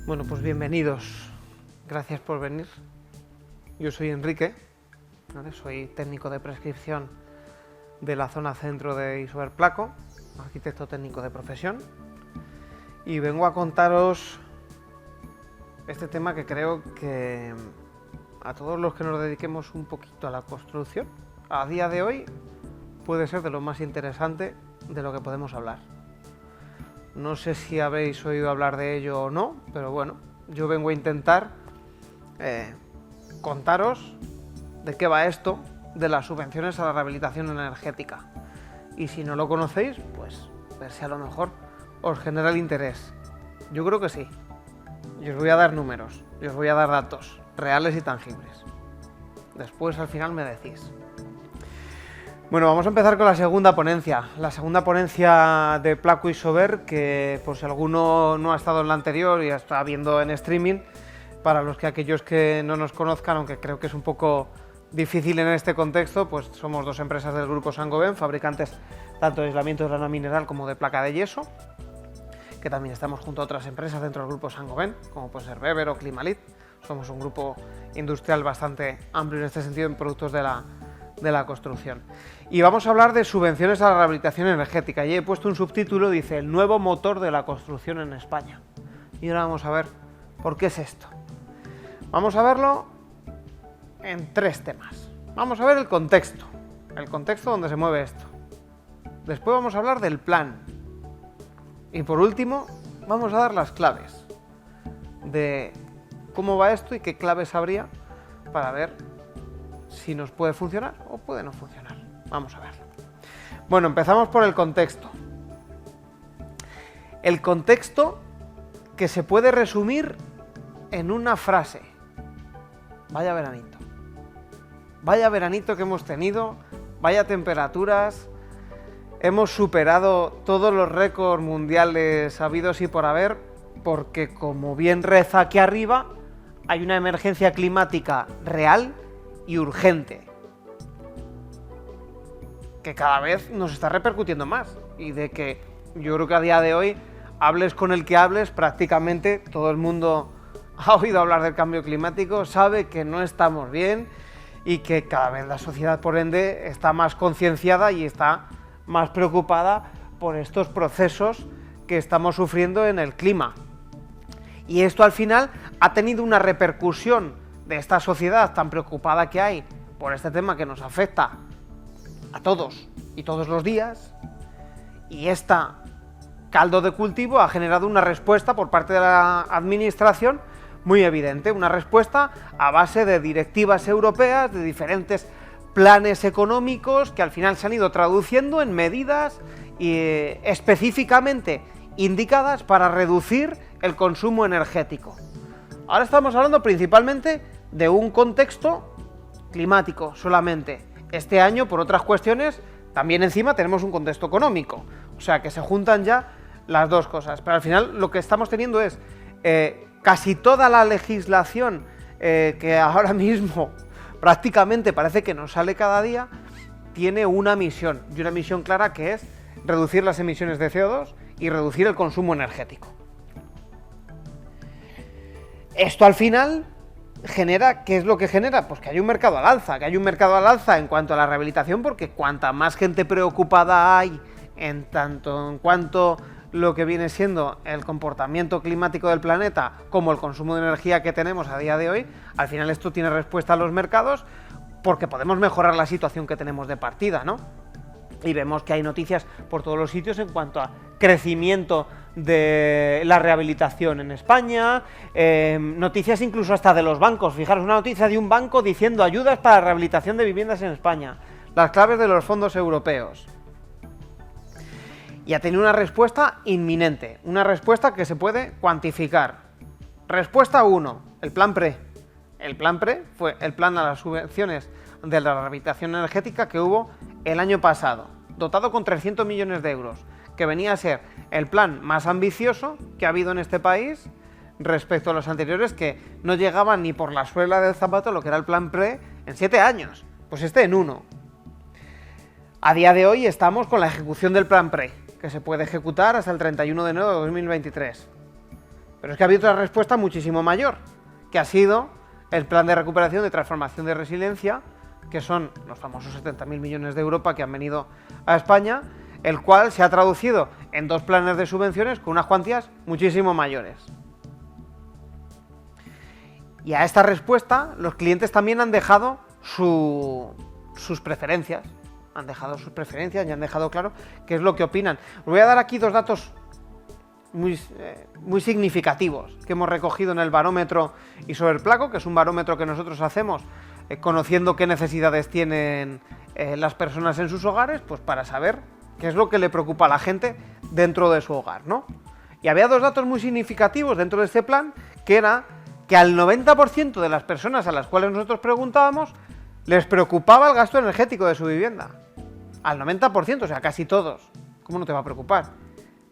Bueno, pues bienvenidos. Gracias por venir. Yo soy Enrique, ¿vale? Soy técnico de prescripción de la zona centro de Isover Placo, arquitecto técnico de profesión, y vengo a contaros este tema que creo que a todos los que nos dediquemos un poquito a la construcción, a día de hoy puede ser de lo más interesante de lo que podemos hablar. No sé si habéis oído hablar de ello o no, pero bueno, yo vengo a intentar contaros de qué va esto de las subvenciones a la rehabilitación energética. Y si no lo conocéis, pues ver si a lo mejor os genera el interés. Yo creo que sí. Y os voy a dar números, y os voy a dar datos reales y tangibles. Después al final me decís. Bueno, vamos a empezar con la segunda ponencia. La segunda ponencia de Placo Isover, que por si alguno no ha estado en la anterior y está viendo en streaming, para aquellos que no nos conozcan, aunque creo que es un poco difícil en este contexto, pues somos dos empresas del grupo Saint-Gobain, fabricantes tanto de aislamiento de lana mineral como de placa de yeso, que también estamos junto a otras empresas dentro del grupo Saint-Gobain, como puede ser Weber o Climalit. Somos un grupo industrial bastante amplio en este sentido en productos de la construcción. Y vamos a hablar de subvenciones a la rehabilitación energética. Y he puesto un subtítulo, dice, el nuevo motor de la construcción en España. Y ahora vamos a ver por qué es esto. Vamos a verlo en tres temas. Vamos a ver el contexto donde se mueve esto. Después vamos a hablar del plan. Y por último, vamos a dar las claves de cómo va esto y qué claves habría para ver si nos puede funcionar o puede no funcionar. Vamos a verlo. Bueno, empezamos por el contexto. El contexto que se puede resumir en una frase. Vaya veranito. Vaya veranito que hemos tenido, vaya temperaturas. Hemos superado todos los récords mundiales habidos y por haber, porque como bien reza aquí arriba, hay una emergencia climática real y urgente, que cada vez nos está repercutiendo más, y de que yo creo que a día de hoy, hables con el que hables, prácticamente todo el mundo ha oído hablar del cambio climático, sabe que no estamos bien y que cada vez la sociedad, por ende, está más concienciada y está más preocupada por estos procesos que estamos sufriendo en el clima. Y esto al final ha tenido una repercusión de esta sociedad tan preocupada que hay por este tema que nos afecta a todos y todos los días, y este caldo de cultivo ha generado una respuesta por parte de la administración muy evidente, una respuesta a base de directivas europeas, de diferentes planes económicos que al final se han ido traduciendo en medidas específicamente indicadas para reducir el consumo energético. Ahora estamos hablando principalmente de un contexto climático solamente. Este año, por otras cuestiones, también encima tenemos un contexto económico. O sea que se juntan ya las dos cosas. Pero al final lo que estamos teniendo es casi toda la legislación que ahora mismo prácticamente parece que nos sale cada día, tiene una misión, y una misión clara, que es reducir las emisiones de CO2 y reducir el consumo energético. Esto al final genera, ¿qué es lo que genera? Pues que hay un mercado al alza, en cuanto a la rehabilitación, porque cuanta más gente preocupada hay en cuanto lo que viene siendo el comportamiento climático del planeta como el consumo de energía que tenemos a día de hoy, al final esto tiene respuesta a los mercados, porque podemos mejorar la situación que tenemos de partida, ¿no? Y vemos que hay noticias por todos los sitios en cuanto a crecimiento de la rehabilitación en España, noticias incluso hasta de los bancos. Fijaros, una noticia de un banco diciendo ayudas para la rehabilitación de viviendas en España, las claves de los fondos europeos. Y ha tenido una respuesta inminente, una respuesta que se puede cuantificar. Respuesta 1, el plan PRE. El plan PRE fue el plan a las subvenciones de la rehabilitación energética que hubo el año pasado, dotado con 300 millones de euros, que venía a ser el plan más ambicioso que ha habido en este país respecto a los anteriores, que no llegaban ni por la suela del zapato lo que era el plan PRE en 7 años, pues este en 1. A día de hoy estamos con la ejecución del plan PRE, que se puede ejecutar hasta el 31 de enero de 2023. Pero es que había otra respuesta muchísimo mayor, que ha sido el plan de recuperación, de transformación, de resiliencia, que son los famosos 70.000 millones de Europa que han venido a España, el cual se ha traducido en 2 planes de subvenciones con unas cuantías muchísimo mayores. Y a esta respuesta los clientes también han dejado sus preferencias. Han dejado sus preferencias y han dejado claro qué es lo que opinan. Os voy a dar aquí 2 datos muy significativos que hemos recogido en el barómetro Isoberplaco, que es un barómetro que nosotros hacemos conociendo qué necesidades tienen las personas en sus hogares, pues para saber qué es lo que le preocupa a la gente dentro de su hogar, ¿no? Y había 2 datos muy significativos dentro de este plan, que era que al 90% de las personas a las cuales nosotros preguntábamos les preocupaba el gasto energético de su vivienda. Al 90%, o sea, casi todos. ¿Cómo no te va a preocupar?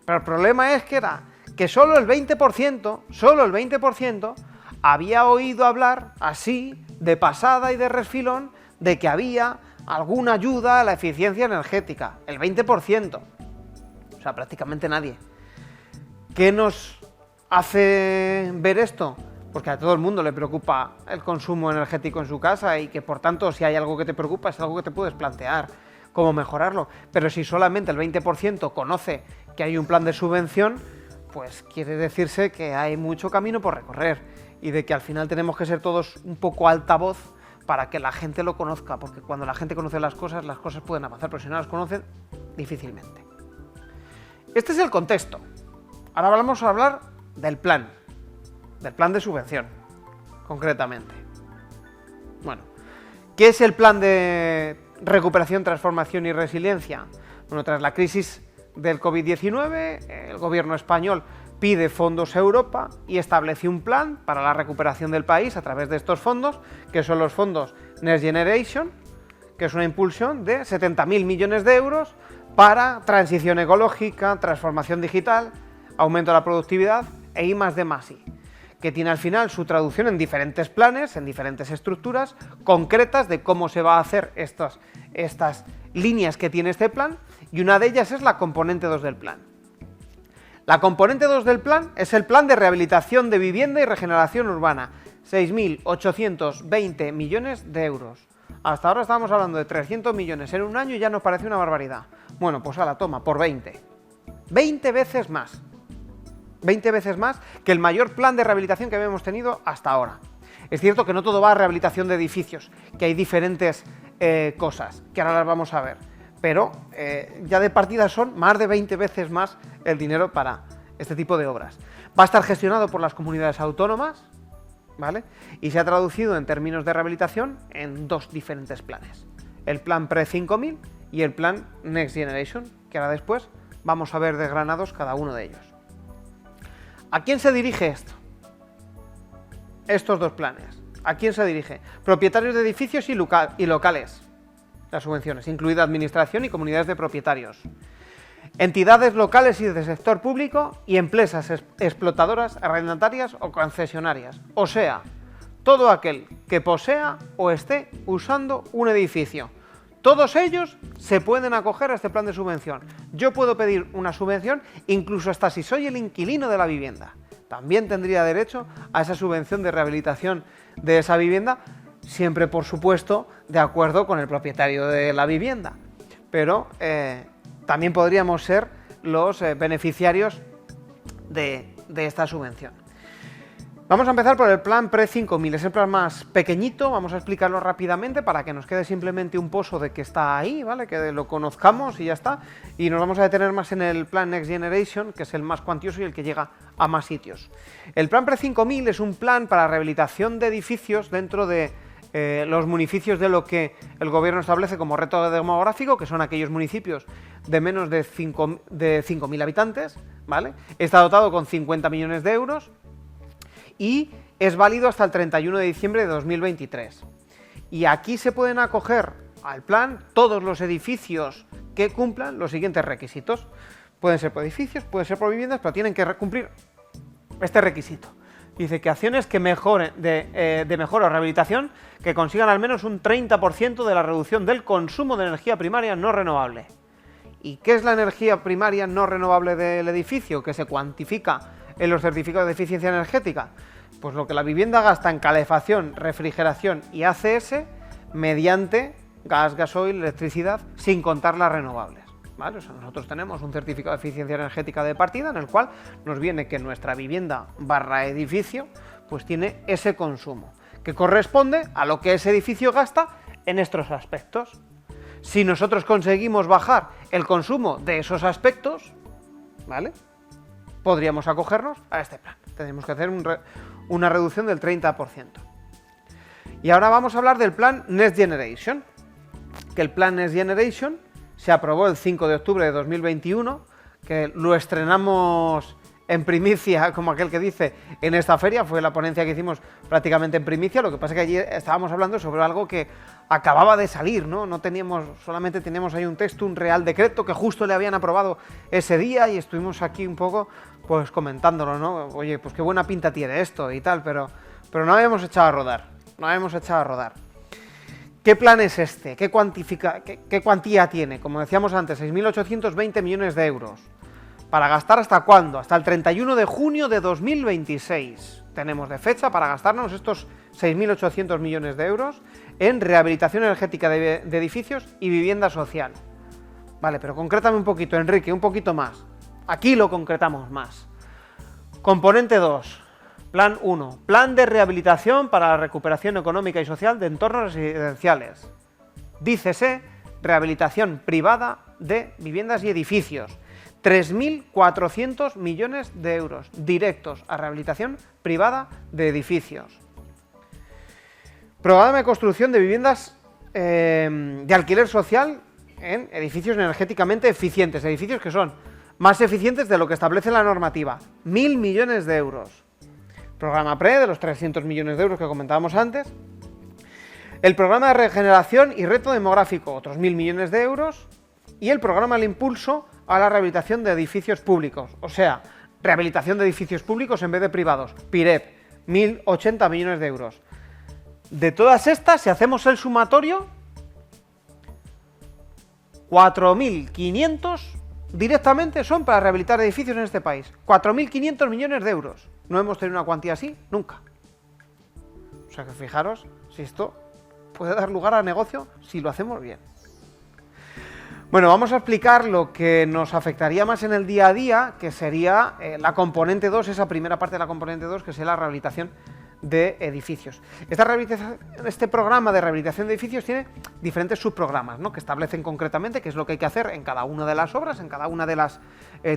Pero el problema es que era que solo el 20% había oído hablar así, de pasada y de refilón, de que había alguna ayuda a la eficiencia energética. El 20%. O sea, prácticamente nadie. ¿Qué nos hace ver esto? Pues que a todo el mundo le preocupa el consumo energético en su casa y que, por tanto, si hay algo que te preocupa, es algo que te puedes plantear cómo mejorarlo. Pero si solamente el 20% conoce que hay un plan de subvención, pues quiere decirse que hay mucho camino por recorrer y de que al final tenemos que ser todos un poco altavoz para que la gente lo conozca, porque cuando la gente conoce las cosas pueden avanzar, pero si no las conocen, difícilmente. Este es el contexto. Ahora vamos a hablar del plan de subvención, concretamente. Bueno, ¿qué es el plan de recuperación, transformación y resiliencia? Bueno, tras la crisis del COVID-19, el gobierno español pide fondos a Europa y establece un plan para la recuperación del país a través de estos fondos, que son los fondos Next Generation, que es una impulsión de 70.000 millones de euros para transición ecológica, transformación digital, aumento de la productividad e I+D+I, que tiene al final su traducción en diferentes planes, en diferentes estructuras concretas de cómo se va a hacer estas líneas que tiene este plan, y una de ellas es la componente 2 del plan. La componente 2 del plan es el plan de rehabilitación de vivienda y regeneración urbana, 6.820 millones de euros. Hasta ahora estábamos hablando de 300 millones en un año y ya nos parece una barbaridad. Bueno, pues a la toma, por 20. 20 veces más. 20 veces más que el mayor plan de rehabilitación que habíamos tenido hasta ahora. Es cierto que no todo va a rehabilitación de edificios, que hay diferentes cosas, que ahora las vamos a ver, pero ya de partida son más de 20 veces más el dinero para este tipo de obras. Va a estar gestionado por las comunidades autónomas, ¿vale? Y se ha traducido en términos de rehabilitación en 2 diferentes planes. El plan Pre-5000 y el plan Next Generation, que ahora después vamos a ver desgranados cada uno de ellos. ¿A quién se dirige esto? Estos 2 planes. ¿A quién se dirige? Propietarios de edificios y locales. Las subvenciones, incluida administración y comunidades de propietarios. Entidades locales y de sector público y empresas explotadoras, arrendatarias o concesionarias. O sea, todo aquel que posea o esté usando un edificio. Todos ellos se pueden acoger a este plan de subvención. Yo puedo pedir una subvención incluso hasta si soy el inquilino de la vivienda. También tendría derecho a esa subvención de rehabilitación de esa vivienda, siempre, por supuesto, de acuerdo con el propietario de la vivienda. Pero también podríamos ser los beneficiarios de esta subvención. Vamos a empezar por el plan Pre-5000, es el plan más pequeñito, vamos a explicarlo rápidamente para que nos quede simplemente un pozo de que está ahí, ¿vale? Que lo conozcamos y ya está, y nos vamos a detener más en el plan Next Generation, que es el más cuantioso y el que llega a más sitios. El plan Pre-5000 es un plan para rehabilitación de edificios dentro de los municipios de lo que el gobierno establece como reto demográfico, que son aquellos municipios de menos de 5.000 habitantes, ¿vale? Está dotado con 50 millones de euros, y es válido hasta el 31 de diciembre de 2023. Y aquí se pueden acoger al plan todos los edificios que cumplan los siguientes requisitos. Pueden ser por edificios, pueden ser por viviendas, pero tienen que cumplir este requisito. Dice que acciones que mejoren de mejora o rehabilitación que consigan al menos un 30% de la reducción del consumo de energía primaria no renovable. ¿Y qué es la energía primaria no renovable del edificio? Que se cuantifica en los certificados de eficiencia energética? Pues lo que la vivienda gasta en calefacción, refrigeración y ACS mediante gas, gasoil, electricidad, sin contar las renovables, ¿vale? O sea, nosotros tenemos un certificado de eficiencia energética de partida en el cual nos viene que nuestra vivienda / edificio pues tiene ese consumo, que corresponde a lo que ese edificio gasta en estos aspectos. Si nosotros conseguimos bajar el consumo de esos aspectos, ¿vale?, podríamos acogernos a este plan. Tendríamos que hacer una reducción del 30%. Y ahora vamos a hablar del plan Next Generation, que el plan Next Generation se aprobó el 5 de octubre de 2021, que lo estrenamos en primicia, como aquel que dice, en esta feria. Fue la ponencia que hicimos prácticamente en primicia. Lo que pasa es que allí estábamos hablando sobre algo que acababa de salir, ¿no? Solamente teníamos ahí un texto, un real decreto que justo le habían aprobado ese día, y estuvimos aquí un poco pues comentándolo, ¿no? Oye, pues qué buena pinta tiene esto y tal, pero no habíamos echado a rodar. ¿Qué plan es este? ¿Qué cuantía tiene? Como decíamos antes, 6.820 millones de euros. ¿Para gastar hasta cuándo? Hasta el 31 de junio de 2026. Tenemos de fecha para gastarnos estos 6.800 millones de euros en rehabilitación energética de edificios y vivienda social. Vale, pero concrétame un poquito, Enrique, un poquito más. Aquí lo concretamos más. Componente 2. Plan 1. Plan de rehabilitación para la recuperación económica y social de entornos residenciales. Dícese rehabilitación privada de viviendas y edificios. 3.400 millones de euros directos a rehabilitación privada de edificios. Programa de construcción de viviendas de alquiler social en edificios energéticamente eficientes, edificios que son más eficientes de lo que establece la normativa. 1.000 millones de euros. Programa PRE de los 300 millones de euros que comentábamos antes. El programa de regeneración y reto demográfico, otros 1.000 millones de euros. Y el programa del impulso a la rehabilitación de edificios públicos, o sea, rehabilitación de edificios públicos en vez de privados, PIREP, 1.080 millones de euros. De todas estas, si hacemos el sumatorio, 4.500 directamente son para rehabilitar edificios en este país. 4.500 millones de euros. No hemos tenido una cuantía así nunca. O sea que fijaros si esto puede dar lugar a negocio si lo hacemos bien. Bueno, vamos a explicar lo que nos afectaría más en el día a día, que sería la componente 2, esa primera parte de la componente 2, que sería la rehabilitación de edificios. Este programa de rehabilitación de edificios tiene diferentes subprogramas, ¿no?, que establecen concretamente qué es lo que hay que hacer en cada una de las obras, en cada una de las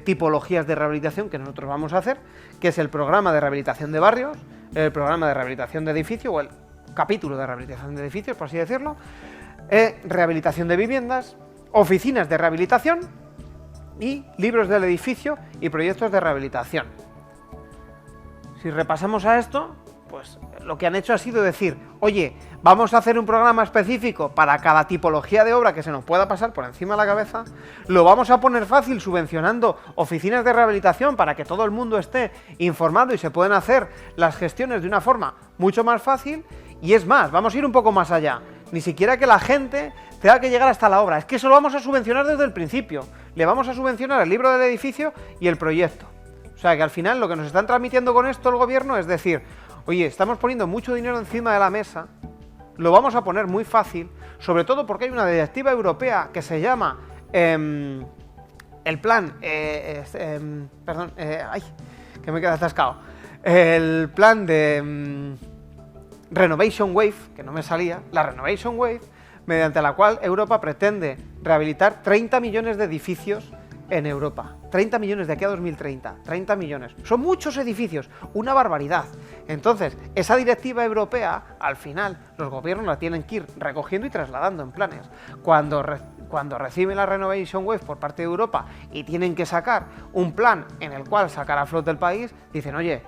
tipologías de rehabilitación que nosotros vamos a hacer, que es el programa de rehabilitación de barrios, el programa de rehabilitación de edificios, o el capítulo de rehabilitación de edificios, por así decirlo, rehabilitación de viviendas, oficinas de rehabilitación y libros del edificio y proyectos de rehabilitación. Si repasamos a esto, pues lo que han hecho ha sido decir, oye, vamos a hacer un programa específico para cada tipología de obra que se nos pueda pasar por encima de la cabeza, lo vamos a poner fácil subvencionando oficinas de rehabilitación para que todo el mundo esté informado y se puedan hacer las gestiones de una forma mucho más fácil, y es más, vamos a ir un poco más allá, ni siquiera que la gente tenga que llegar hasta la obra, es que eso lo vamos a subvencionar desde el principio, le vamos a subvencionar el libro del edificio y el proyecto. O sea que al final lo que nos están transmitiendo con esto el gobierno es decir, oye, estamos poniendo mucho dinero encima de la mesa, lo vamos a poner muy fácil, sobre todo porque hay una directiva europea que se llama el plan, ay, que me queda atascado, el plan de Renovation Wave, que no me salía, la Renovation Wave, mediante la cual Europa pretende rehabilitar 30 millones de edificios en Europa. 30 millones de aquí a 2030, 30 millones. Son muchos edificios, una barbaridad. Entonces, esa directiva europea, al final, los gobiernos la tienen que ir recogiendo y trasladando en planes. Cuando reciben la Renovation Wave por parte de Europa y tienen que sacar un plan en el cual sacar a flote el país, dicen, oye,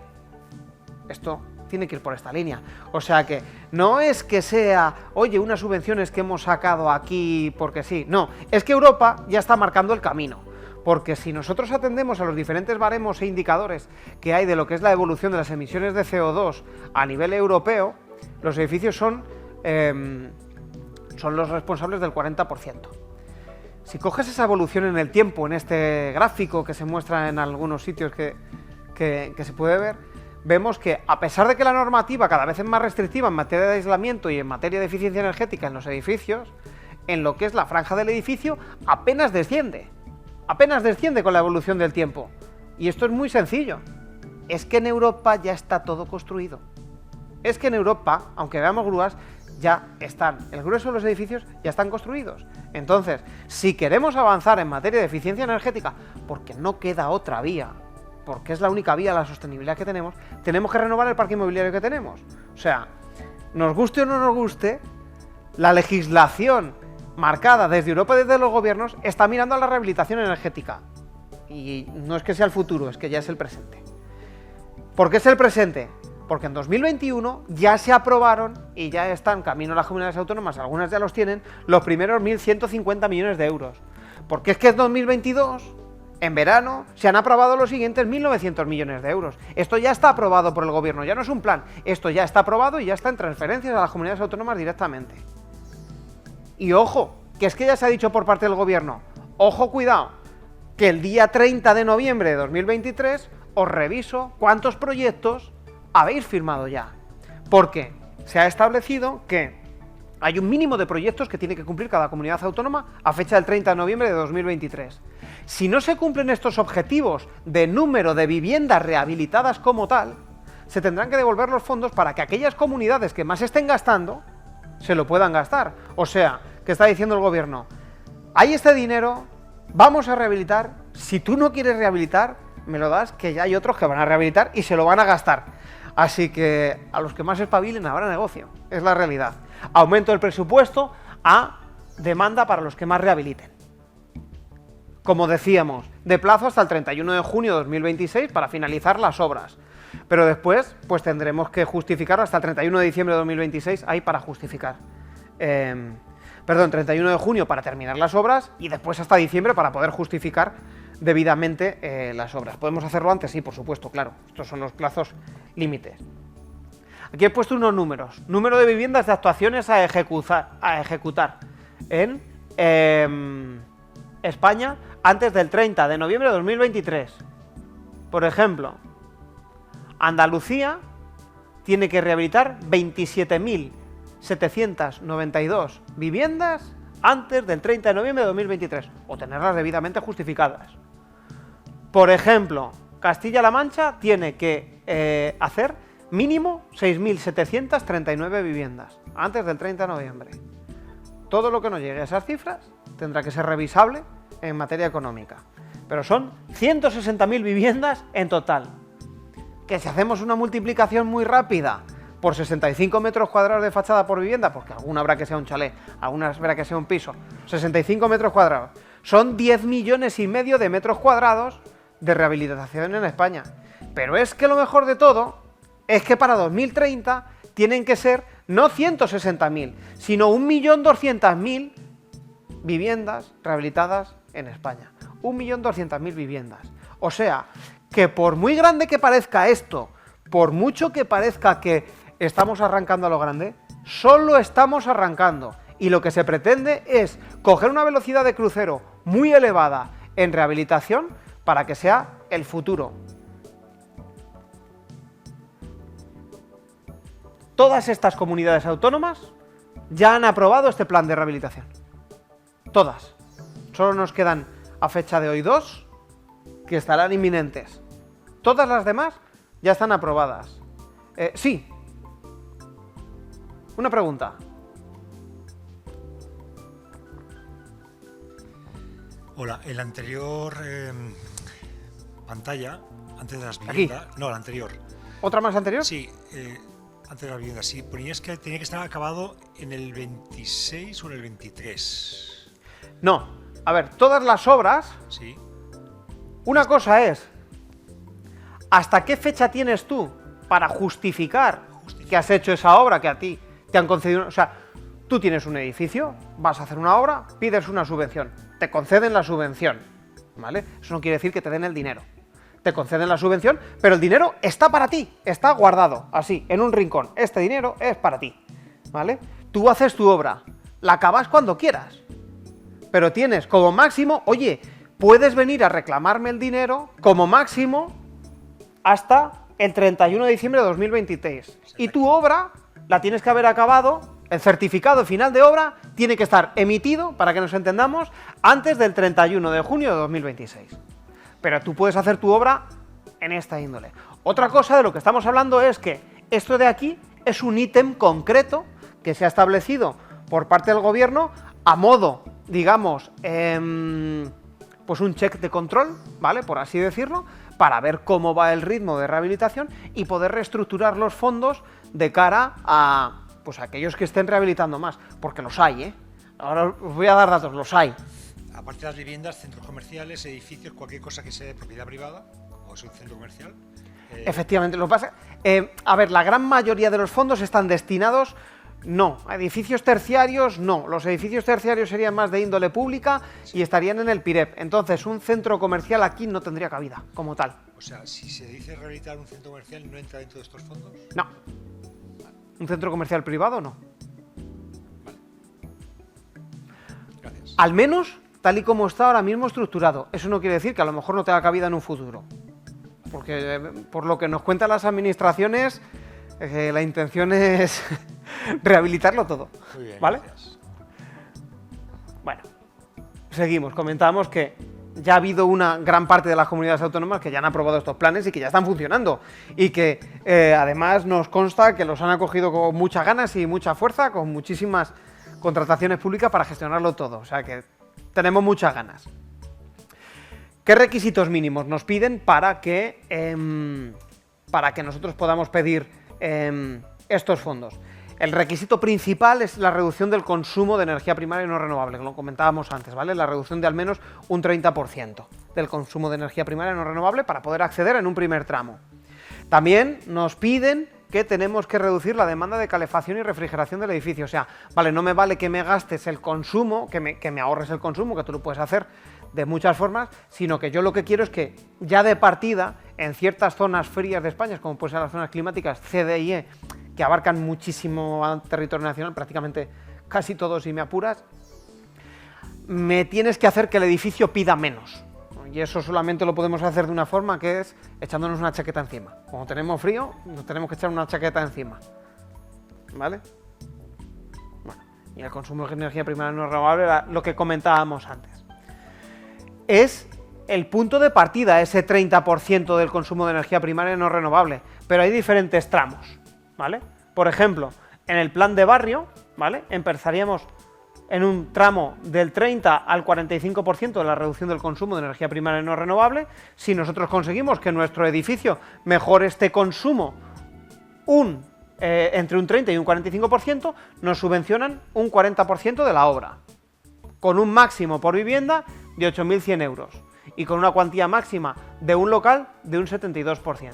esto tiene que ir por esta línea. O sea que no es que sea, oye, unas subvenciones que hemos sacado aquí porque sí. No, es que Europa ya está marcando el camino. Porque si nosotros atendemos a los diferentes baremos e indicadores que hay de lo que es la evolución de las emisiones de CO2 a nivel europeo, los edificios son los responsables del 40%. Si coges esa evolución en el tiempo, en este gráfico que se muestra en algunos sitios que que se puede ver, vemos que a pesar de que la normativa cada vez es más restrictiva en materia de aislamiento y en materia de eficiencia energética en los edificios, en lo que es la franja del edificio apenas desciende con la evolución del tiempo. Y esto es muy sencillo, es que en Europa ya está todo construido. Es que en Europa, aunque veamos grúas, ya están, el grueso de los edificios ya están construidos. Entonces, si queremos avanzar en materia de eficiencia energética, porque no queda otra vía, porque es la única vía a la sostenibilidad que tenemos que renovar el parque inmobiliario que tenemos. O sea, nos guste o no nos guste, la legislación marcada desde Europa y desde los gobiernos está mirando a la rehabilitación energética. Y no es que sea el futuro, es que ya es el presente. ¿Por qué es el presente? Porque en 2021 ya se aprobaron y ya están camino a las comunidades autónomas, algunas ya los tienen, los primeros 1.150 millones de euros. Porque es que en 2022, en verano, se han aprobado los siguientes 1.900 millones de euros. Esto ya está aprobado por el gobierno, ya no es un plan, esto ya está aprobado y ya está en transferencias a las comunidades autónomas directamente. Y ojo, que es que ya se ha dicho por parte del gobierno, ojo, cuidado, que el día 30 de noviembre de 2023 os reviso cuántos proyectos habéis firmado ya, porque se ha establecido que hay un mínimo de proyectos que tiene que cumplir cada comunidad autónoma a fecha del 30 de noviembre de 2023. Si no se cumplen estos objetivos de número de viviendas rehabilitadas como tal, se tendrán que devolver los fondos para que aquellas comunidades que más estén gastando se lo puedan gastar. O sea, que está diciendo el gobierno, hay este dinero, vamos a rehabilitar, si tú no quieres rehabilitar, me lo das, que ya hay otros que van a rehabilitar y se lo van a gastar. Así que a los que más espabilen habrá negocio, es la realidad. Aumento del presupuesto a demanda para los que más rehabiliten. Como decíamos, de plazo hasta el 31 de junio de 2026 para finalizar las obras. Pero después, pues tendremos que justificar hasta el 31 de diciembre de 2026, ahí para justificar. 31 de junio para terminar las obras y después hasta diciembre para poder justificar debidamente las obras. ¿Podemos hacerlo antes? Sí, por supuesto, claro. Estos son los plazos límites. Aquí he puesto unos números. Número de viviendas de actuaciones a ejecutar en España antes del 30 de noviembre de 2023. Por ejemplo, Andalucía tiene que rehabilitar 27.792 viviendas antes del 30 de noviembre de 2023, o tenerlas debidamente justificadas. Por ejemplo, Castilla-La Mancha tiene que hacer mínimo 6.739 viviendas antes del 30 de noviembre. Todo lo que no llegue a esas cifras tendrá que ser revisable en materia económica. Pero son 160.000 viviendas en total. Que si hacemos una multiplicación muy rápida por 65 metros cuadrados de fachada por vivienda, porque alguna habrá que sea un chalet, alguna habrá que sea un piso, 65 metros cuadrados, son 10,5 millones de metros cuadrados de rehabilitación en España. Pero es que lo mejor de todo es que para 2030 tienen que ser no 160.000, sino 1.200.000 viviendas rehabilitadas en España. 1.200.000 viviendas. O sea, que por muy grande que parezca esto, por mucho que parezca que estamos arrancando a lo grande, solo estamos arrancando. Y lo que se pretende es coger una velocidad de crucero muy elevada en rehabilitación para que sea el futuro. Todas estas comunidades autónomas ya han aprobado este plan de rehabilitación. Todas. Solo nos quedan a fecha de hoy 2 que estarán inminentes. Todas las demás ya están aprobadas. Sí. Una pregunta. Hola, en la anterior pantalla, antes de las viviendas... Aquí. No, la anterior. ¿Otra más anterior? Sí, antes de las viviendas, sí. Ponías que tenía que estar acabado en el 26 o en el 23. No. A ver, todas las obras... Sí. Una cosa es, ¿hasta qué fecha tienes tú para justificar que has hecho esa obra que a ti te han concedido? O sea, tú tienes un edificio, vas a hacer una obra, pides una subvención, te conceden la subvención, ¿vale? Eso no quiere decir que te den el dinero. Te conceden la subvención, pero el dinero está para ti, está guardado, así, en un rincón. Este dinero es para ti, ¿vale? Tú haces tu obra, la acabas cuando quieras, pero tienes como máximo, oye, puedes venir a reclamarme el dinero como máximo hasta el 31 de diciembre de 2023. Y tu obra la tienes que haber acabado, el certificado final de obra tiene que estar emitido, para que nos entendamos, antes del 31 de junio de 2026. Pero tú puedes hacer tu obra en esta índole. Otra cosa de lo que estamos hablando es que esto de aquí es un ítem concreto que se ha establecido por parte del gobierno a modo, digamos, pues un check de control, ¿vale? Por así decirlo, para ver cómo va el ritmo de rehabilitación y poder reestructurar los fondos de cara a, pues, aquellos que estén rehabilitando más, porque los hay, ¿eh? Ahora os voy a dar datos, los hay. Aparte de las viviendas, centros comerciales, edificios, cualquier cosa que sea de propiedad privada, como es un centro comercial. Efectivamente, lo que pasa, a ver, la gran mayoría de los fondos están destinados, no, a edificios terciarios, no, los edificios terciarios serían más de índole pública y estarían en el PIREP, entonces un centro comercial aquí no tendría cabida, como tal. O sea, si se dice rehabilitar un centro comercial, ¿no entra dentro de estos fondos? No. ¿Un centro comercial privado? No. Vale. Gracias. Al menos tal y como está ahora mismo estructurado. Eso no quiere decir que a lo mejor no tenga cabida en un futuro. Porque por lo que nos cuentan las administraciones, la intención es rehabilitarlo todo. Muy bien, ¿vale? Gracias. Bueno, seguimos. Comentábamos que ya ha habido una gran parte de las comunidades autónomas que ya han aprobado estos planes y que ya están funcionando. Y que además nos consta que los han acogido con muchas ganas y mucha fuerza, con muchísimas contrataciones públicas para gestionarlo todo. O sea que tenemos muchas ganas. ¿Qué requisitos mínimos nos piden para que nosotros podamos pedir estos fondos? El requisito principal es la reducción del consumo de energía primaria no renovable, como lo comentábamos antes, ¿vale? La reducción de al menos un 30% del consumo de energía primaria no renovable para poder acceder en un primer tramo. También nos piden que tenemos que reducir la demanda de calefacción y refrigeración del edificio. O sea, vale, no me vale que me gastes el consumo, que me ahorres el consumo, que tú lo puedes hacer de muchas formas, sino que yo lo que quiero es que ya de partida, en ciertas zonas frías de España, como pueden ser las zonas climáticas C, D y E, que abarcan muchísimo territorio nacional, prácticamente casi todos si me apuras, me tienes que hacer que el edificio pida menos. Y eso solamente lo podemos hacer de una forma, que es echándonos una chaqueta encima. Cuando tenemos frío, nos tenemos que echar una chaqueta encima. ¿Vale? Bueno, y el consumo de energía primaria no renovable, lo que comentábamos antes. Es el punto de partida, ese 30% del consumo de energía primaria no renovable. Pero hay diferentes tramos, ¿vale? Por ejemplo, en el plan de barrio, ¿vale? Empezaríamos en un tramo del 30 al 45% de la reducción del consumo de energía primaria no renovable. Si nosotros conseguimos que nuestro edificio mejore este consumo entre un 30 y un 45%, nos subvencionan un 40% de la obra, con un máximo por vivienda de 8.100 euros y con una cuantía máxima de un local de un 72%.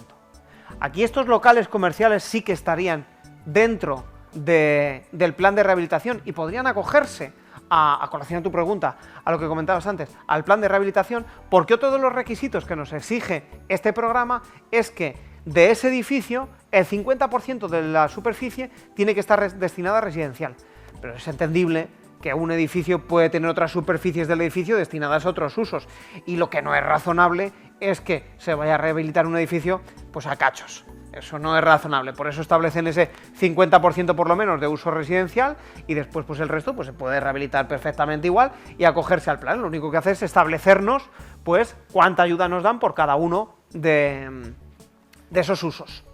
Aquí estos locales comerciales sí que estarían dentro del plan de rehabilitación y podrían acogerse, a colación de tu pregunta, a lo que comentabas antes, al plan de rehabilitación, porque otro de los requisitos que nos exige este programa es que de ese edificio el 50% de la superficie tiene que estar destinada a residencial. Pero es entendible que un edificio puede tener otras superficies del edificio destinadas a otros usos, y lo que no es razonable es que se vaya a rehabilitar un edificio pues a cachos. Eso no es razonable, por eso establecen ese 50% por lo menos de uso residencial y después pues el resto pues se puede rehabilitar perfectamente igual y acogerse al plan. Lo único que hace es establecernos pues cuánta ayuda nos dan por cada uno de esos usos.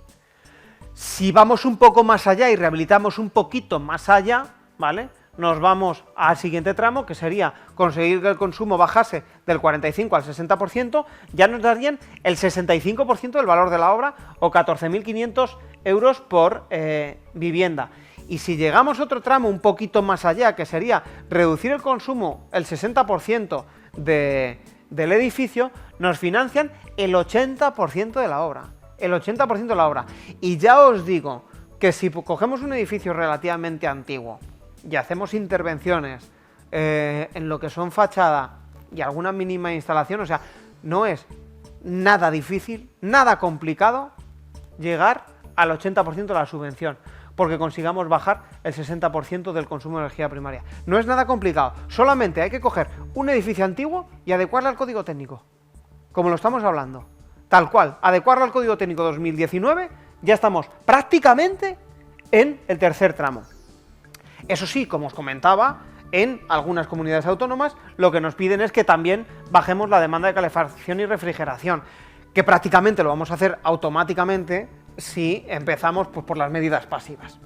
Si vamos un poco más allá y rehabilitamos un poquito más allá, ¿vale?, nos vamos al siguiente tramo, que sería conseguir que el consumo bajase del 45 al 60%, ya nos darían el 65% del valor de la obra o 14.500 euros por vivienda. Y si llegamos a otro tramo un poquito más allá, que sería reducir el consumo el 60% del edificio, nos financian el 80% de la obra. El 80% de la obra. Y ya os digo que si cogemos un edificio relativamente antiguo y hacemos intervenciones en lo que son fachada y alguna mínima instalación, o sea, no es nada difícil, nada complicado llegar al 80% de la subvención, porque consigamos bajar el 60% del consumo de energía primaria. No es nada complicado, solamente hay que coger un edificio antiguo y adecuarlo al código técnico, como lo estamos hablando. tal cual, adecuarlo al Código Técnico 2019, ya estamos prácticamente en el tercer tramo. Eso sí, como os comentaba, en algunas comunidades autónomas lo que nos piden es que también bajemos la demanda de calefacción y refrigeración, que prácticamente lo vamos a hacer automáticamente si empezamos pues, por las medidas pasivas.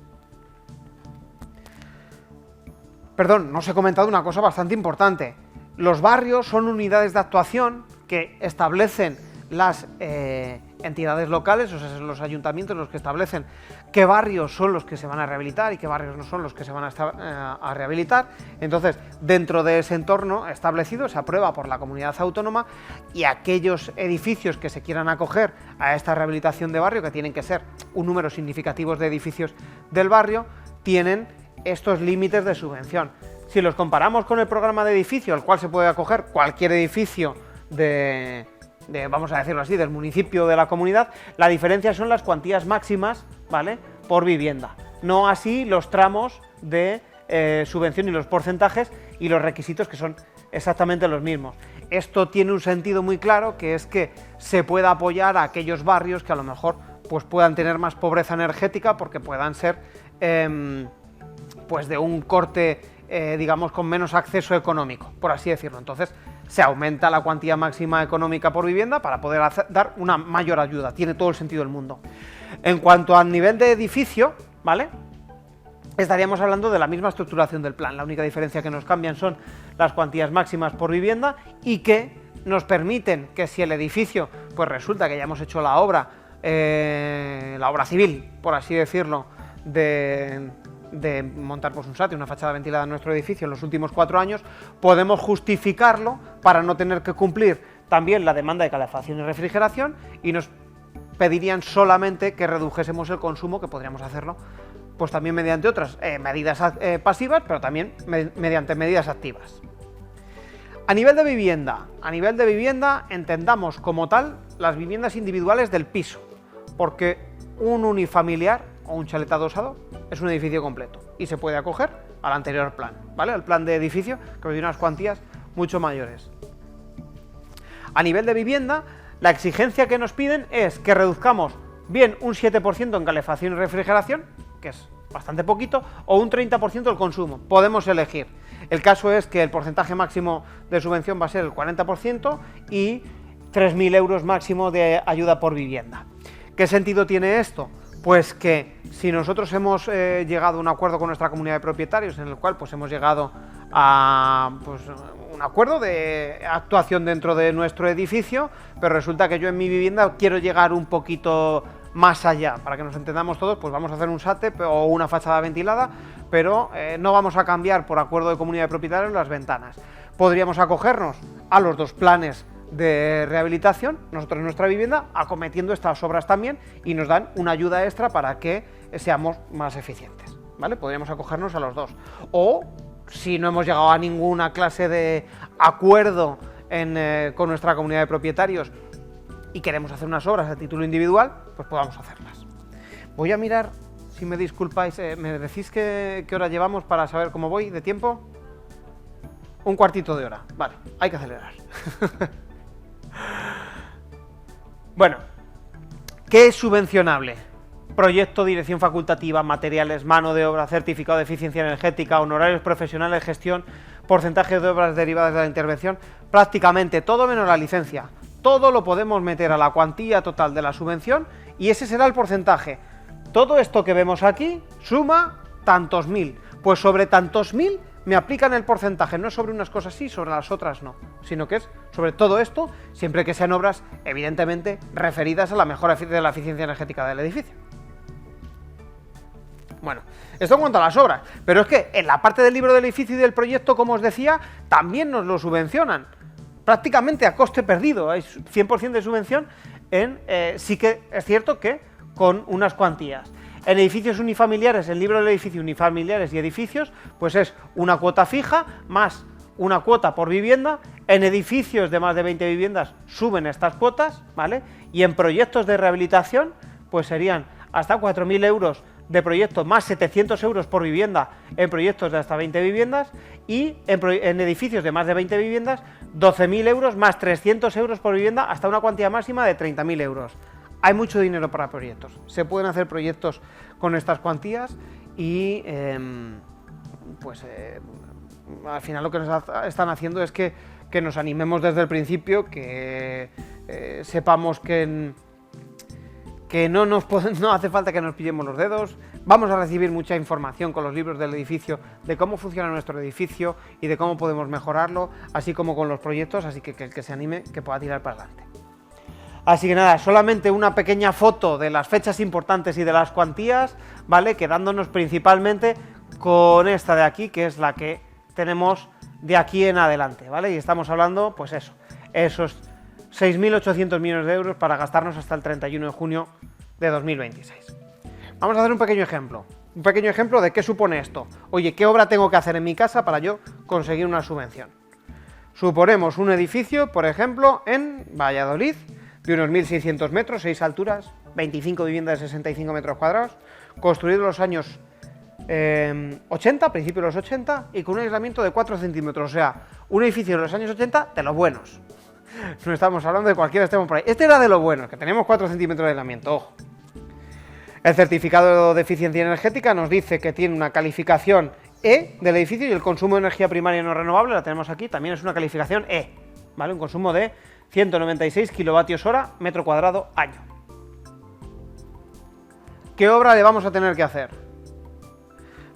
Perdón, no os he comentado una cosa bastante importante. Los barrios son unidades de actuación que establecen las entidades locales, o sea, son los ayuntamientos los que establecen qué barrios son los que se van a rehabilitar y qué barrios no son los que se van a rehabilitar. Entonces, dentro de ese entorno establecido se aprueba por la comunidad autónoma y aquellos edificios que se quieran acoger a esta rehabilitación de barrio, que tienen que ser un número significativo de edificios del barrio, tienen estos límites de subvención. Si los comparamos con el programa de edificio, al cual se puede acoger cualquier edificio vamos a decirlo así, del municipio o de la comunidad, la diferencia son las cuantías máximas, ¿vale?, por vivienda. No así los tramos de subvención y los porcentajes y los requisitos, que son exactamente los mismos. Esto tiene un sentido muy claro, que es que se pueda apoyar a aquellos barrios que a lo mejor pues, puedan tener más pobreza energética, porque puedan ser pues de un corte, digamos, con menos acceso económico, por así decirlo. Entonces, se aumenta la cuantía máxima económica por vivienda para poder dar una mayor ayuda. Tiene todo el sentido del mundo. En cuanto al nivel de edificio, ¿vale?, estaríamos hablando de la misma estructuración del plan. La única diferencia que nos cambian son las cuantías máximas por vivienda y que nos permiten que si el edificio, pues resulta que ya hemos hecho la obra civil, por así decirlo, de montar pues un SAT, una fachada ventilada en nuestro edificio en los últimos 4 años, podemos justificarlo para no tener que cumplir también la demanda de calefacción y refrigeración, y nos pedirían solamente que redujésemos el consumo, que podríamos hacerlo pues también mediante otras medidas pasivas, pero también mediante medidas activas. A nivel de vivienda entendamos como tal las viviendas individuales del piso, porque un unifamiliar o un chalet adosado es un edificio completo y se puede acoger al anterior plan, ¿vale?, al plan de edificio, que tiene unas cuantías mucho mayores. A nivel de vivienda, la exigencia que nos piden es que reduzcamos bien un 7% en calefacción y refrigeración, que es bastante poquito, o un 30% el consumo. Podemos elegir. El caso es que el porcentaje máximo de subvención va a ser el 40% y 3.000 euros máximo de ayuda por vivienda. ¿Qué sentido tiene esto? Pues que si nosotros hemos llegado a un acuerdo con nuestra comunidad de propietarios, en el cual pues hemos llegado a pues, un acuerdo de actuación dentro de nuestro edificio, pero resulta que yo en mi vivienda quiero llegar un poquito más allá, para que nos entendamos todos, pues vamos a hacer un SATE o una fachada ventilada, pero no vamos a cambiar por acuerdo de comunidad de propietarios las ventanas. Podríamos acogernos a los 2 planes de rehabilitación, nosotros en nuestra vivienda, acometiendo estas obras también, y nos dan una ayuda extra para que seamos más eficientes, ¿vale? Podríamos acogernos a los 2. O, si no hemos llegado a ninguna clase de acuerdo con nuestra comunidad de propietarios y queremos hacer unas obras a título individual, pues podamos hacerlas. Voy a mirar, si me disculpáis, ¿me decís qué hora llevamos para saber cómo voy de tiempo? Un cuartito de hora, vale, hay que acelerar. Bueno, ¿qué es subvencionable? Proyecto, dirección facultativa, materiales, mano de obra, certificado de eficiencia energética, honorarios profesionales, gestión, porcentaje de obras derivadas de la intervención, prácticamente todo menos la licencia. Todo lo podemos meter a la cuantía total de la subvención y ese será el porcentaje. Todo esto que vemos aquí suma tantos mil, pues sobre tantos mil me aplican el porcentaje, no sobre unas cosas sí, sobre las otras no, sino que es sobre todo esto, siempre que sean obras evidentemente referidas a la mejora de la eficiencia energética del edificio. Bueno, esto en cuanto a las obras, pero es que en la parte del libro del edificio y del proyecto, como os decía, también nos lo subvencionan, prácticamente a coste perdido, hay 100% de subvención, sí que es cierto que con unas cuantías. En edificios unifamiliares, el libro del edificio, unifamiliares y edificios, pues es una cuota fija más una cuota por vivienda. En edificios de más de 20 viviendas suben estas cuotas, ¿vale? Y en proyectos de rehabilitación, pues serían hasta 4.000 euros de proyectos más 700 euros por vivienda en proyectos de hasta 20 viviendas y en edificios de más de 20 viviendas 12.000 euros más 300 euros por vivienda hasta una cuantía máxima de 30.000 euros. Hay mucho dinero para proyectos, se pueden hacer proyectos con estas cuantías y al final lo que nos están haciendo es que nos animemos desde el principio, que sepamos que no hace falta que nos pillemos los dedos. Vamos a recibir mucha información con los libros del edificio de cómo funciona nuestro edificio y de cómo podemos mejorarlo, así como con los proyectos, así que el que se anime que pueda tirar para adelante. Así que nada, solamente una pequeña foto de las fechas importantes y de las cuantías, ¿vale? Quedándonos principalmente con esta de aquí, que es la que tenemos de aquí en adelante, ¿vale? Y estamos hablando, pues eso, esos 6.800 millones de euros para gastarnos hasta el 31 de junio de 2026. Vamos a hacer un pequeño ejemplo de qué supone esto. Oye, ¿qué obra tengo que hacer en mi casa para yo conseguir una subvención? Suponemos un edificio, por ejemplo, en Valladolid, de unos 1.600 metros, 6 alturas, 25 viviendas de 65 metros cuadrados, construido en los años 80, principios de los 80, y con un aislamiento de 4 centímetros, o sea, un edificio de los años 80 de los buenos. No estamos hablando de cualquiera estemos por ahí. Este era de los buenos, que tenemos 4 centímetros de aislamiento, ojo. El certificado de eficiencia energética nos dice que tiene una calificación E del edificio y el consumo de energía primaria no renovable, la tenemos aquí, también es una calificación E, ¿vale? Un consumo de 196 kilovatios hora, metro cuadrado, año. ¿Qué obra le vamos a tener que hacer?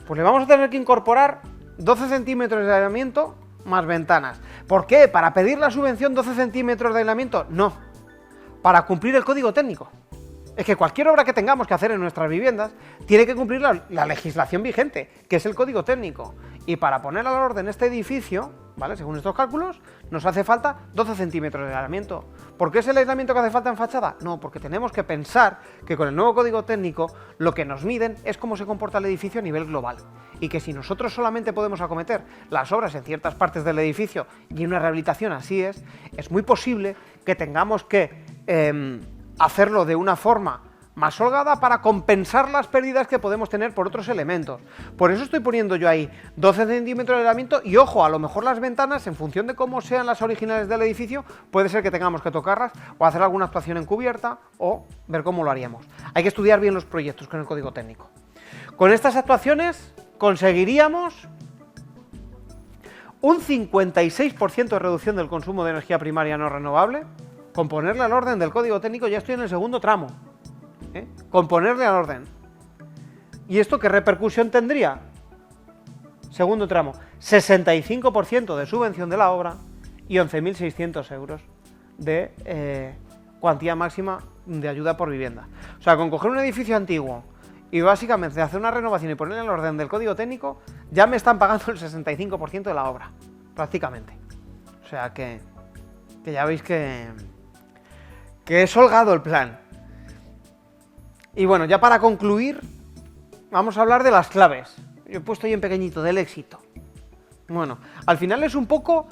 Pues le vamos a tener que incorporar 12 centímetros de aislamiento más ventanas. ¿Por qué? ¿Para pedir la subvención 12 centímetros de aislamiento? No, para cumplir el código técnico. Es que cualquier obra que tengamos que hacer en nuestras viviendas tiene que cumplir la legislación vigente, que es el código técnico. Y para poner al orden este edificio, ¿vale? Según estos cálculos, nos hace falta 12 centímetros de aislamiento. ¿Por qué es el aislamiento que hace falta en fachada? No, porque tenemos que pensar que con el nuevo código técnico lo que nos miden es cómo se comporta el edificio a nivel global. Y que si nosotros solamente podemos acometer las obras en ciertas partes del edificio y una rehabilitación así es muy posible que tengamos que hacerlo de una forma más holgada para compensar las pérdidas que podemos tener por otros elementos. Por eso estoy poniendo yo ahí 12 centímetros de aislamiento y ojo, a lo mejor las ventanas, en función de cómo sean las originales del edificio, puede ser que tengamos que tocarlas o hacer alguna actuación en cubierta o ver cómo lo haríamos. Hay que estudiar bien los proyectos con el código técnico. Con estas actuaciones conseguiríamos un 56% de reducción del consumo de energía primaria no renovable. Con ponerle al orden del código técnico ya estoy en el segundo tramo. Con ponerle al orden. ¿Y esto qué repercusión tendría? Segundo tramo, 65% de subvención de la obra y 11.600 euros de cuantía máxima de ayuda por vivienda. O sea, con coger un edificio antiguo y básicamente hacer una renovación y ponerle al orden del código técnico, ya me están pagando el 65% de la obra, prácticamente. O sea que ya veis que es holgado el plan. Y bueno, ya para concluir, vamos a hablar de las claves. Yo he puesto ahí en pequeñito, del éxito. Bueno, al final es un poco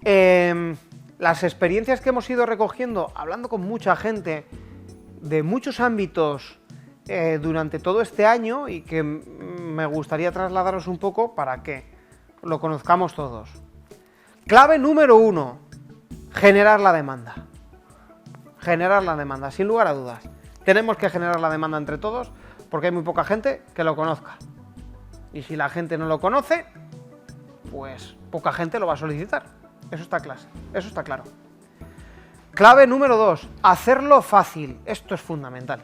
las experiencias que hemos ido recogiendo, hablando con mucha gente de muchos ámbitos durante todo este año y que me gustaría trasladaros un poco para que lo conozcamos todos. Clave número 1, generar la demanda. Generar la demanda, sin lugar a dudas. Tenemos que generar la demanda entre todos porque hay muy poca gente que lo conozca. Y si la gente no lo conoce, pues poca gente lo va a solicitar. Eso está claro. Clave número 2, hacerlo fácil. Esto es fundamental.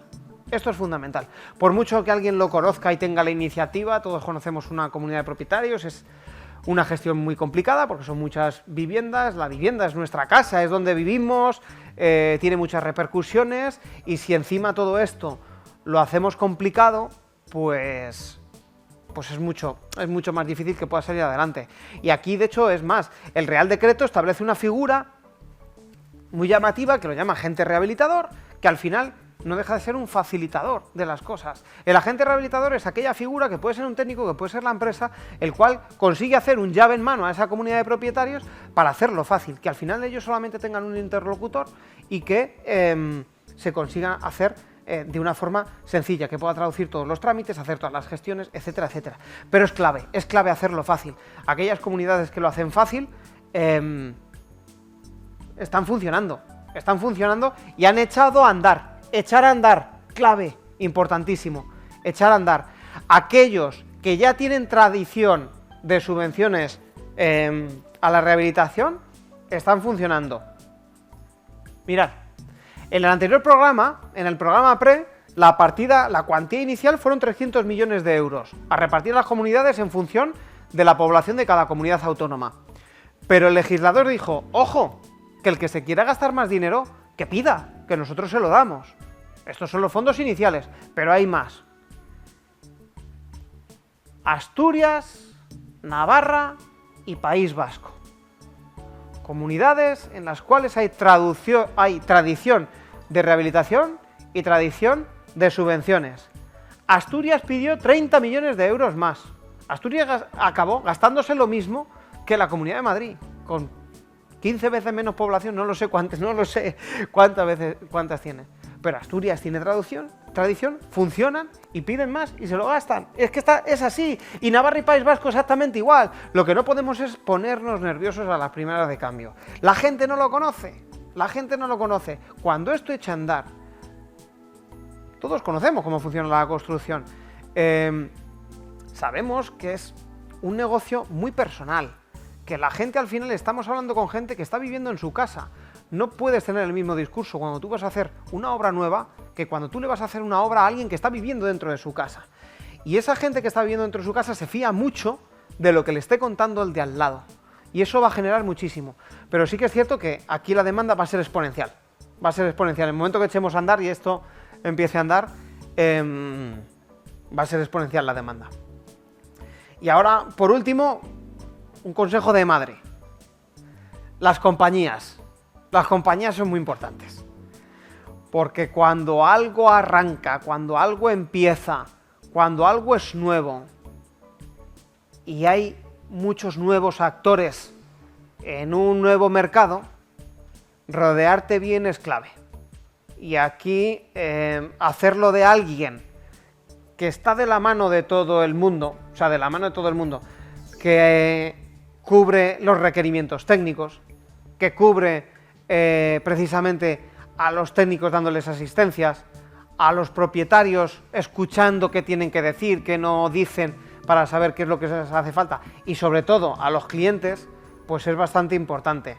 Por mucho que alguien lo conozca y tenga la iniciativa, todos conocemos una comunidad de propietarios, es una gestión muy complicada porque son muchas viviendas, la vivienda es nuestra casa, es donde vivimos, tiene muchas repercusiones y si encima todo esto lo hacemos complicado, pues es mucho más difícil que pueda salir adelante. Y aquí, de hecho, es más, el Real Decreto establece una figura muy llamativa que lo llama agente rehabilitador, que al final no deja de ser un facilitador de las cosas. El agente rehabilitador es aquella figura que puede ser un técnico, que puede ser la empresa, el cual consigue hacer un llave en mano a esa comunidad de propietarios para hacerlo fácil, que al final ellos solamente tengan un interlocutor y que se consiga hacer de una forma sencilla, que pueda traducir todos los trámites, hacer todas las gestiones, etcétera, etcétera. Pero es clave hacerlo fácil. Aquellas comunidades que lo hacen fácil están funcionando y han echado a andar. Echar a andar, clave, importantísimo. Echar a andar. Aquellos que ya tienen tradición de subvenciones a la rehabilitación, están funcionando. Mirad, en el anterior programa, en el programa PRE, la cuantía inicial fueron 300 millones de euros, a repartir a las comunidades en función de la población de cada comunidad autónoma. Pero el legislador dijo, ojo, que el que se quiera gastar más dinero, que pida, que nosotros se lo damos. Estos son los fondos iniciales, pero hay más. Asturias, Navarra y País Vasco. Comunidades en las cuales hay tradición de rehabilitación y tradición de subvenciones. Asturias pidió 30 millones de euros más. Asturias acabó gastándose lo mismo que la Comunidad de Madrid, con 15 veces menos población, no sé cuántas tiene. Pero Asturias tiene tradición, funcionan y piden más y se lo gastan. Es que es así. Y Navarra y País Vasco exactamente igual. Lo que no podemos es ponernos nerviosos a las primeras de cambio. La gente no lo conoce. Cuando esto echa a andar, todos conocemos cómo funciona la construcción. Sabemos que es un negocio muy personal. Que la gente, al final, estamos hablando con gente que está viviendo en su casa. No puedes tener el mismo discurso cuando tú vas a hacer una obra nueva que cuando tú le vas a hacer una obra a alguien que está viviendo dentro de su casa. Y esa gente que está viviendo dentro de su casa se fía mucho de lo que le esté contando el de al lado. Y eso va a generar muchísimo. Pero sí que es cierto que aquí la demanda va a ser exponencial. En el momento que echemos a andar y esto empiece a andar, va a ser exponencial la demanda. Y ahora, por último, un consejo de madre. Las compañías son muy importantes. Porque cuando algo arranca, cuando algo empieza, cuando algo es nuevo y hay muchos nuevos actores en un nuevo mercado, rodearte bien es clave. Y aquí hacerlo de alguien que está de la mano de todo el mundo, que cubre los requerimientos técnicos, que cubre precisamente a los técnicos dándoles asistencias, a los propietarios escuchando qué tienen que decir, qué no dicen para saber qué es lo que les hace falta, y sobre todo a los clientes, pues es bastante importante.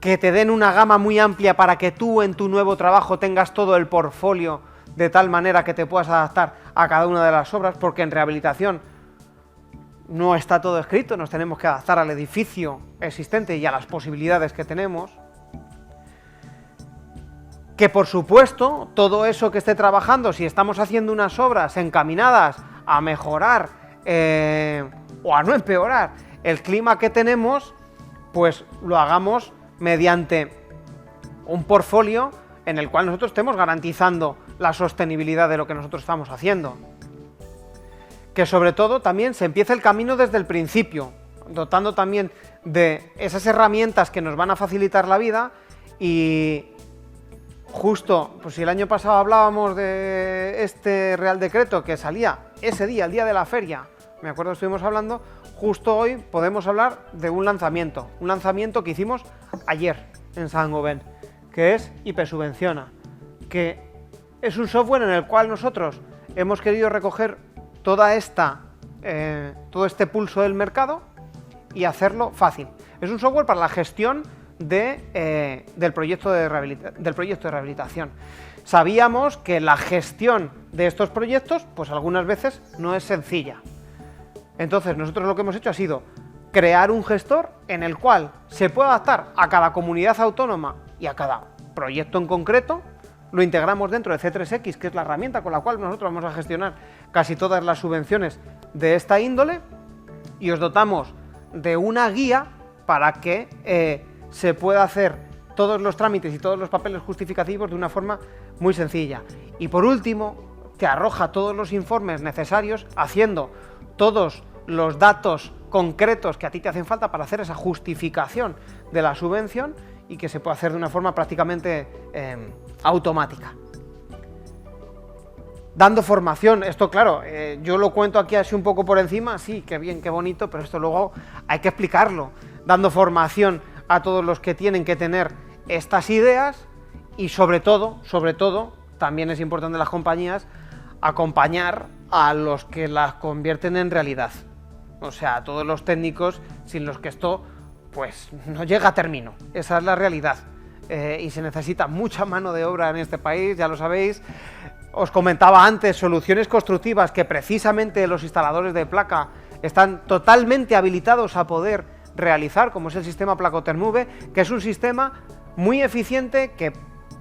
Que te den una gama muy amplia para que tú en tu nuevo trabajo tengas todo el portfolio de tal manera que te puedas adaptar a cada una de las obras, porque en rehabilitación no está todo escrito, nos tenemos que adaptar al edificio existente y a las posibilidades que tenemos. Que por supuesto, todo eso que esté trabajando, si estamos haciendo unas obras encaminadas a mejorar o a no empeorar el clima que tenemos, pues lo hagamos mediante un portfolio en el cual nosotros estemos garantizando la sostenibilidad de lo que nosotros estamos haciendo. Que sobre todo también se empiece el camino desde el principio, dotando también de esas herramientas que nos van a facilitar la vida. Y justo, pues si el año pasado hablábamos de este Real Decreto que salía ese día, el día de la feria, me acuerdo que estuvimos hablando, justo hoy podemos hablar de un lanzamiento que hicimos ayer en Saint-Gobain, que es IP Subvenciona, que es un software en el cual nosotros hemos querido recoger todo este pulso del mercado y hacerlo fácil. Es un software para la gestión del proyecto de rehabilitación. Sabíamos que la gestión de estos proyectos, pues algunas veces no es sencilla. Entonces nosotros lo que hemos hecho ha sido crear un gestor en el cual se puede adaptar a cada comunidad autónoma y a cada proyecto en concreto. Lo integramos dentro de C3X, que es la herramienta con la cual nosotros vamos a gestionar casi todas las subvenciones de esta índole, y os dotamos de una guía para que se pueda hacer todos los trámites y todos los papeles justificativos de una forma muy sencilla. Y por último, te arroja todos los informes necesarios, haciendo todos los datos concretos que a ti te hacen falta para hacer esa justificación de la subvención, y que se puede hacer de una forma prácticamente automática. dando formación. Esto, claro, yo lo cuento aquí así un poco por encima, sí, qué bien, qué bonito, pero esto luego hay que explicarlo, dando formación a todos los que tienen que tener estas ideas y sobre todo, también es importante las compañías, acompañar a los que las convierten en realidad. O sea, a todos los técnicos sin los que esto pues no llega a término. Esa es la realidad. Y se necesita mucha mano de obra en este país, ya lo sabéis. Os comentaba antes, soluciones constructivas que precisamente los instaladores de placa están totalmente habilitados a poder realizar, como es el sistema Placotermove, que es un sistema muy eficiente que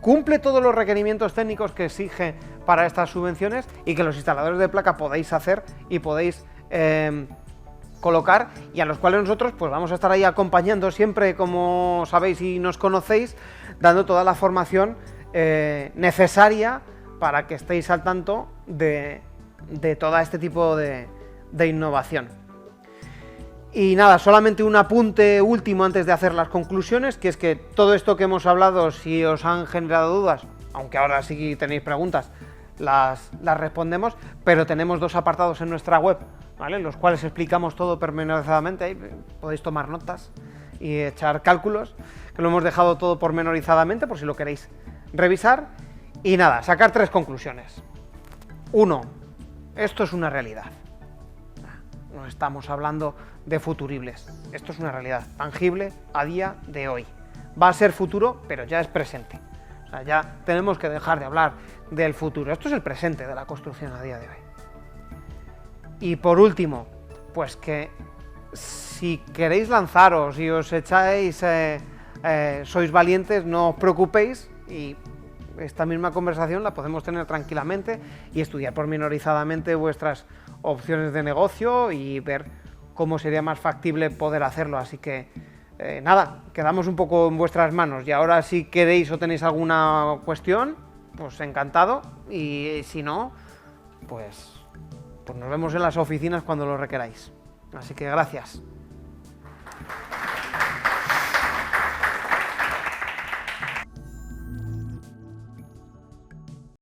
cumple todos los requerimientos técnicos que exige para estas subvenciones y que los instaladores de placa podéis hacer y podéis colocar, y a los cuales nosotros pues vamos a estar ahí acompañando siempre, como sabéis y nos conocéis, dando toda la formación necesaria para que estéis al tanto de todo este tipo de innovación. Y nada, solamente un apunte último antes de hacer las conclusiones, que es que todo esto que hemos hablado, si os han generado dudas, aunque ahora sí tenéis preguntas, las respondemos, pero tenemos 2 apartados en nuestra web, ¿vale?, en los cuales explicamos todo pormenorizadamente. Ahí podéis tomar notas y echar cálculos, que lo hemos dejado todo pormenorizadamente por si lo queréis revisar. Y nada, sacar 3 conclusiones. 1. Esto es una realidad. No estamos hablando de futuribles. Esto es una realidad tangible a día de hoy. Va a ser futuro, pero ya es presente. O sea, ya tenemos que dejar de hablar del futuro. Esto es el presente de la construcción a día de hoy. Y por último, pues que si queréis lanzaros y os echáis, sois valientes, no os preocupéis, y esta misma conversación la podemos tener tranquilamente y estudiar pormenorizadamente vuestras opciones de negocio y ver cómo sería más factible poder hacerlo. Así que nada, quedamos un poco en vuestras manos, y ahora si queréis o tenéis alguna cuestión, pues encantado, y si no, pues nos vemos en las oficinas cuando lo requeráis. Así que gracias.